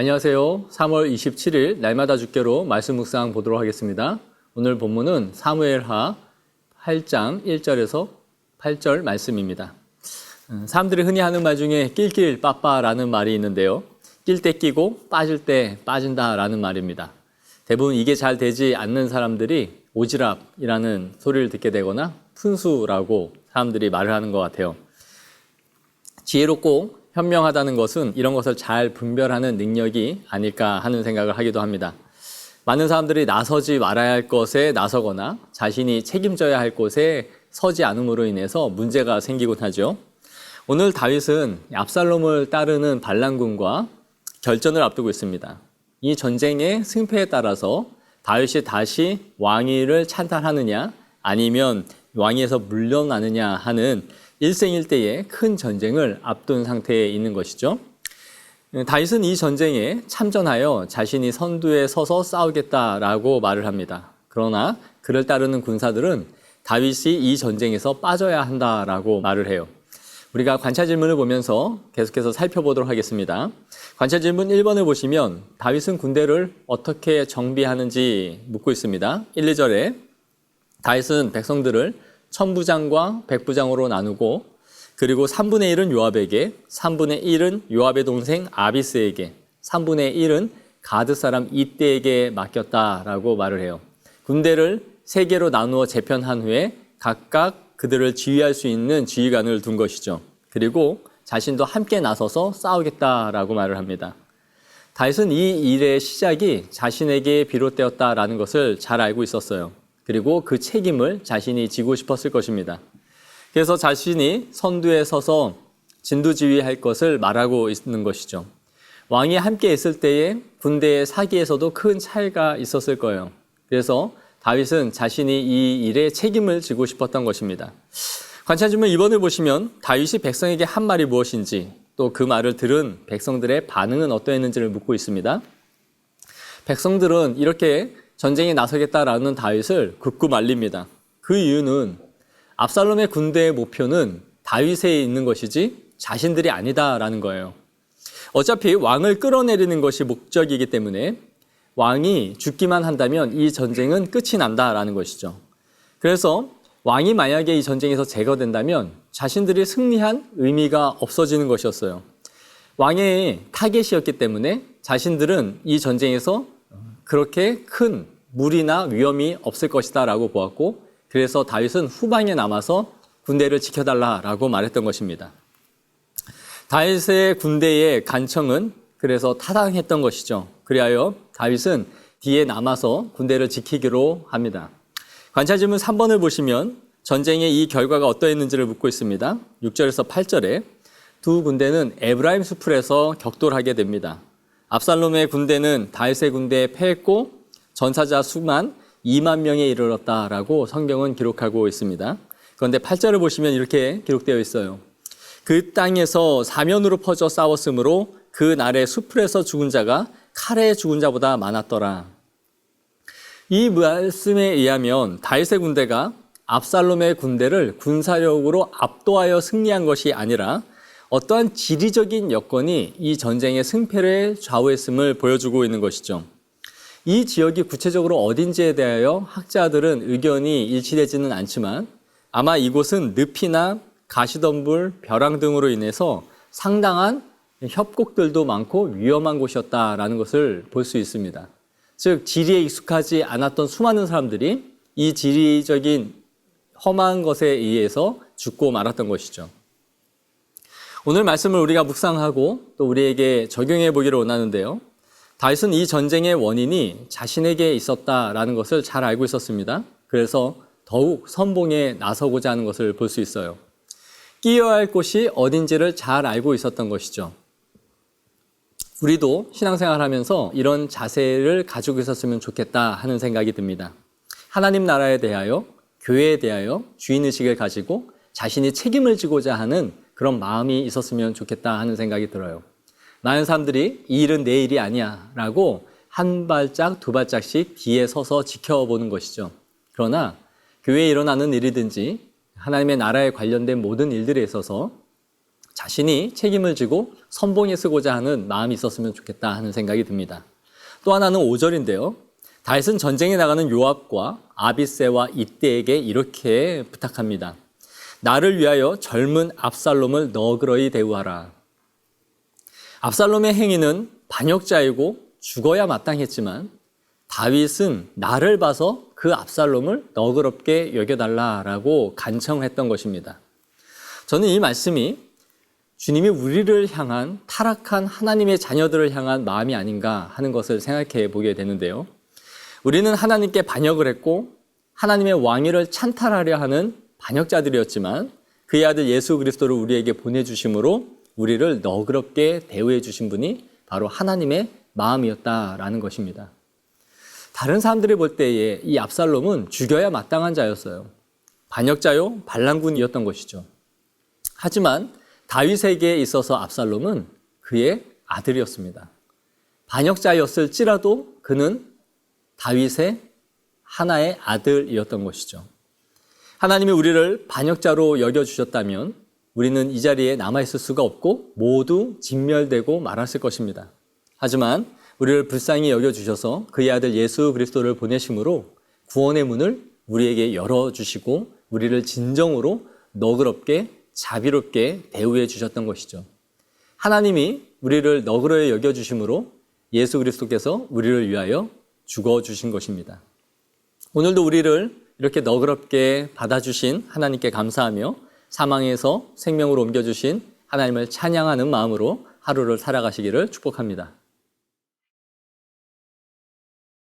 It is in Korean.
안녕하세요. 3월 27일 날마다 주께로 말씀 묵상 보도록 하겠습니다. 오늘 본문은 사무엘하 8장 1절에서 8절 말씀입니다. 사람들이 흔히 하는 말 중에 낄낄 빠빠라는 말이 있는데요. 낄 때 끼고 빠질 때 빠진다라는 말입니다. 대부분 이게 잘 되지 않는 사람들이 오지랖이라는 소리를 듣게 되거나 푼수라고 사람들이 말을 하는 것 같아요. 지혜롭고 현명하다는 것은 이런 것을 잘 분별하는 능력이 아닐까 하는 생각을 하기도 합니다. 많은 사람들이 나서지 말아야 할 것에 나서거나 자신이 책임져야 할 곳에 서지 않음으로 인해서 문제가 생기곤 하죠. 오늘 다윗은 압살롬을 따르는 반란군과 결전을 앞두고 있습니다. 이 전쟁의 승패에 따라서 다윗이 다시 왕위를 찬탈하느냐 아니면 왕위에서 물러나느냐 하는 일생일대의 큰 전쟁을 앞둔 상태에 있는 것이죠. 다윗은 이 전쟁에 참전하여 자신이 선두에 서서 싸우겠다라고 말을 합니다. 그러나 그를 따르는 군사들은 다윗이 이 전쟁에서 빠져야 한다라고 말을 해요. 우리가 관찰 질문을 보면서 계속해서 살펴보도록 하겠습니다. 관찰 질문 1번을 보시면 다윗은 군대를 어떻게 정비하는지 묻고 있습니다. 1, 2절에 다윗은 백성들을 천부장과 백부장으로 나누고 그리고 3분의 1은 요압에게, 3분의 1은 요압의 동생 아비스에게, 3분의 1은 가드 사람 이때에게 맡겼다라고 말을 해요. 군대를 3개로 나누어 재편한 후에 각각 그들을 지휘할 수 있는 지휘관을 둔 것이죠. 그리고 자신도 함께 나서서 싸우겠다라고 말을 합니다. 다윗은 이 일의 시작이 자신에게 비롯되었다라는 것을 잘 알고 있었어요. 그리고 그 책임을 자신이 지고 싶었을 것입니다. 그래서 자신이 선두에 서서 진두지휘할 것을 말하고 있는 것이죠. 왕이 함께 있을 때에 군대의 사기에서도 큰 차이가 있었을 거예요. 그래서 다윗은 자신이 이 일에 책임을 지고 싶었던 것입니다. 관찰 질문 2번을 보시면 다윗이 백성에게 한 말이 무엇인지 또 그 말을 들은 백성들의 반응은 어떠했는지를 묻고 있습니다. 백성들은 이렇게 전쟁에 나서겠다라는 다윗을 극구 말립니다. 그 이유는 압살롬의 군대의 목표는 다윗에 있는 것이지 자신들이 아니다라는 거예요. 어차피 왕을 끌어내리는 것이 목적이기 때문에 왕이 죽기만 한다면 이 전쟁은 끝이 난다라는 것이죠. 그래서 왕이 만약에 이 전쟁에서 제거된다면 자신들이 승리한 의미가 없어지는 것이었어요. 왕의 타겟이었기 때문에 자신들은 이 전쟁에서 그렇게 큰 무리나 위험이 없을 것이다 라고 보았고 그래서 다윗은 후방에 남아서 군대를 지켜달라라고 말했던 것입니다. 다윗의 군대의 간청은 그래서 타당했던 것이죠. 그리하여 다윗은 뒤에 남아서 군대를 지키기로 합니다. 관찰 질문 3번을 보시면 전쟁의 이 결과가 어떠했는지를 묻고 있습니다. 6절에서 8절에 두 군대는 에브라임 수풀에서 격돌하게 됩니다. 압살롬의 군대는 다윗의 군대에 패했고 전사자 수만 2만 명에 이르렀다라고 성경은 기록하고 있습니다. 그런데 8절을 보시면 이렇게 기록되어 있어요. 그 땅에서 사면으로 퍼져 싸웠으므로 그 날에 수풀에서 죽은 자가 칼에 죽은 자보다 많았더라. 이 말씀에 의하면 다윗의 군대가 압살롬의 군대를 군사력으로 압도하여 승리한 것이 아니라 어떠한 지리적인 여건이 이 전쟁의 승패를 좌우했음을 보여주고 있는 것이죠. 이 지역이 구체적으로 어딘지에 대하여 학자들은 의견이 일치되지는 않지만 아마 이곳은 늪이나 가시덤불, 벼랑 등으로 인해서 상당한 협곡들도 많고 위험한 곳이었다라는 것을 볼 수 있습니다. 즉 지리에 익숙하지 않았던 수많은 사람들이 이 지리적인 험한 것에 의해서 죽고 말았던 것이죠. 오늘 말씀을 우리가 묵상하고 또 우리에게 적용해 보기를 원하는데요. 다윗은 이 전쟁의 원인이 자신에게 있었다라는 것을 잘 알고 있었습니다. 그래서 더욱 선봉에 나서고자 하는 것을 볼 수 있어요. 끼어야 할 곳이 어딘지를 잘 알고 있었던 것이죠. 우리도 신앙생활하면서 이런 자세를 가지고 있었으면 좋겠다 하는 생각이 듭니다. 하나님 나라에 대하여, 교회에 대하여 주인의식을 가지고 자신이 책임을 지고자 하는 그런 마음이 있었으면 좋겠다 하는 생각이 들어요. 많은 사람들이 이 일은 내 일이 아니야 라고 한 발짝 두 발짝씩 뒤에 서서 지켜보는 것이죠. 그러나 교회에 일어나는 일이든지 하나님의 나라에 관련된 모든 일들에 있어서 자신이 책임을 지고 선봉에 서고자 하는 마음이 있었으면 좋겠다 하는 생각이 듭니다. 또 하나는 5절인데요. 다윗은 전쟁에 나가는 요압과 아비새와 이때에게 이렇게 부탁합니다. 나를 위하여 젊은 압살롬을 너그러이 대우하라. 압살롬의 행위는 반역자이고 죽어야 마땅했지만 다윗은 나를 봐서 그 압살롬을 너그럽게 여겨달라라고 간청했던 것입니다. 저는 이 말씀이 주님이 우리를 향한 타락한 하나님의 자녀들을 향한 마음이 아닌가 하는 것을 생각해 보게 되는데요. 우리는 하나님께 반역을 했고 하나님의 왕위를 찬탈하려 하는 반역자들이었지만 그의 아들 예수 그리스도를 우리에게 보내주심으로 우리를 너그럽게 대우해 주신 분이 바로 하나님의 마음이었다라는 것입니다. 다른 사람들이 볼 때에 이 압살롬은 죽여야 마땅한 자였어요. 반역자요, 반란군이었던 것이죠. 하지만 다윗에게 있어서 압살롬은 그의 아들이었습니다. 반역자였을지라도 그는 다윗의 하나의 아들이었던 것이죠. 하나님이 우리를 반역자로 여겨주셨다면 우리는 이 자리에 남아있을 수가 없고 모두 진멸되고 말았을 것입니다. 하지만 우리를 불쌍히 여겨주셔서 그의 아들 예수 그리스도를 보내심으로 구원의 문을 우리에게 열어주시고 우리를 진정으로 너그럽게 자비롭게 대우해 주셨던 것이죠. 하나님이 우리를 너그러이 여겨주심으로 예수 그리스도께서 우리를 위하여 죽어주신 것입니다. 오늘도 우리를 이렇게 너그럽게 받아주신 하나님께 감사하며 사망에서 생명으로 옮겨주신 하나님을 찬양하는 마음으로 하루를 살아가시기를 축복합니다.